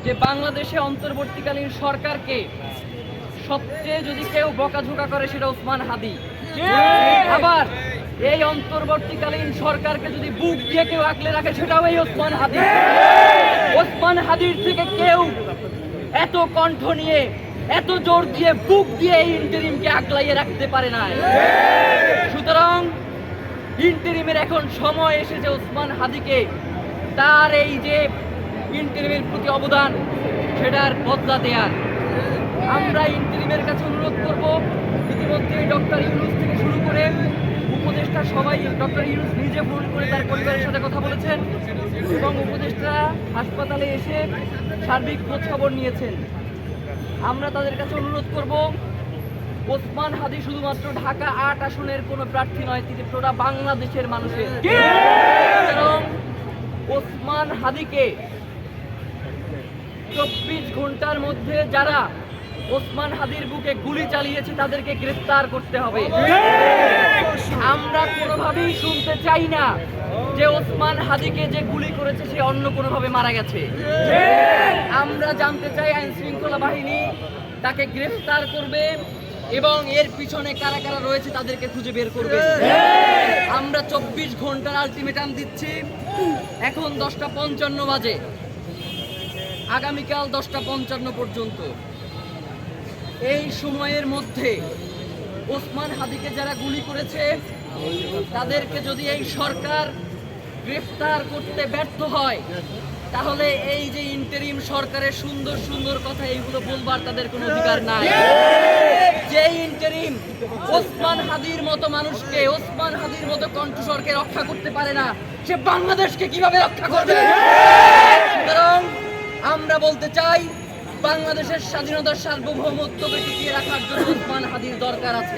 যে বাংলাদেশে অন্তর্বর্তীকালীন সরকারকে সবচেয়ে যদি কেউ বকাঝোকা করে সেটা ওসমান হাদি। আবার এই অন্তর্বর্তীকালীন সরকারকে যদি বুক দিয়ে কেউ আগলে রাখে সেটাও এই ওসমান হাদি। ওসমান হাদির থেকে কেউ এত কণ্ঠ নিয়ে এত জোর দিয়ে বুক দিয়ে এই ইন্টারিমকে আগলাইয়ে রাখতে পারে না। সুতরাং ইন্টারিমের এখন সময় এসেছে ওসমান হাদিকে তার এই যে ইন্টারিমের প্রতি অবদান সেটার বদলা দেয়ার। আমরা ইন্টারিমের কাছে অনুরোধ করব, ইতিমধ্যে ডক্টর ইউনূস থেকে শুরু করে উপদেষ্টা সবাই, ডক্টর ইউনূস নিজে ফোন করে তার পরিবারের সাথে কথা বলেছেন এবং উপদেষ্টা হাসপাতালে এসে সার্বিক খোঁজ খবর নিয়েছেন। আমরা তাদের কাছে অনুরোধ করব, ওসমান হাদি শুধুমাত্র ঢাকা ৮ আসনের কোনো প্রার্থী নয়, তিনি পুরো বাংলাদেশের মানুষের। এবং ওসমান হাদিকে ২৪ ঘন্টার মধ্যে যারা ওসমান হাদির বুকে গুলি চালিয়েছে তাদেরকে গ্রেফতার করতে হবে। আমরা কোনোভাবেই শুনতে চাই না যে ওসমান হাদিকে যে গুলি করেছে সে অন্য কোনোভাবে মারা গেছে। আমরা জানতে চাই আইন শৃঙ্খলা বাহিনী তাকে গ্রেফতার করবে এবং এর পিছনে কারা কারা রয়েছে তাদেরকে খুঁজে বের করবে। আমরা ২৪ ঘন্টার আলটিমেটাম দিচ্ছি। এখন 10:55 বাজে, আগামীকাল 10:55 পর্যন্ত এই সময়ের মধ্যে ওসমান হাদিকে যারা গুলি করেছে তাদেরকে যদি এই সরকার গ্রেফতার করতে ব্যর্থ হয় তাহলে এই যে ইন্টারিম সরকারের সুন্দর সুন্দর কথা এইগুলো বলবার তাদের কোনো অধিকার নাই। যে ইন্টারিম ওসমান হাদির মতো মানুষকে, ওসমান হাদির মতো কণ্ঠস্বরকে রক্ষা করতে পারে না, সে বাংলাদেশকে কিভাবে রক্ষা করবে? সুতরাং আমরা বলতে চাই, বাংলাদেশের স্বাধীনতার সার্বভৌমত্বকে টিকিয়ে রাখার জন্য ওসমান হাদির দরকার আছে।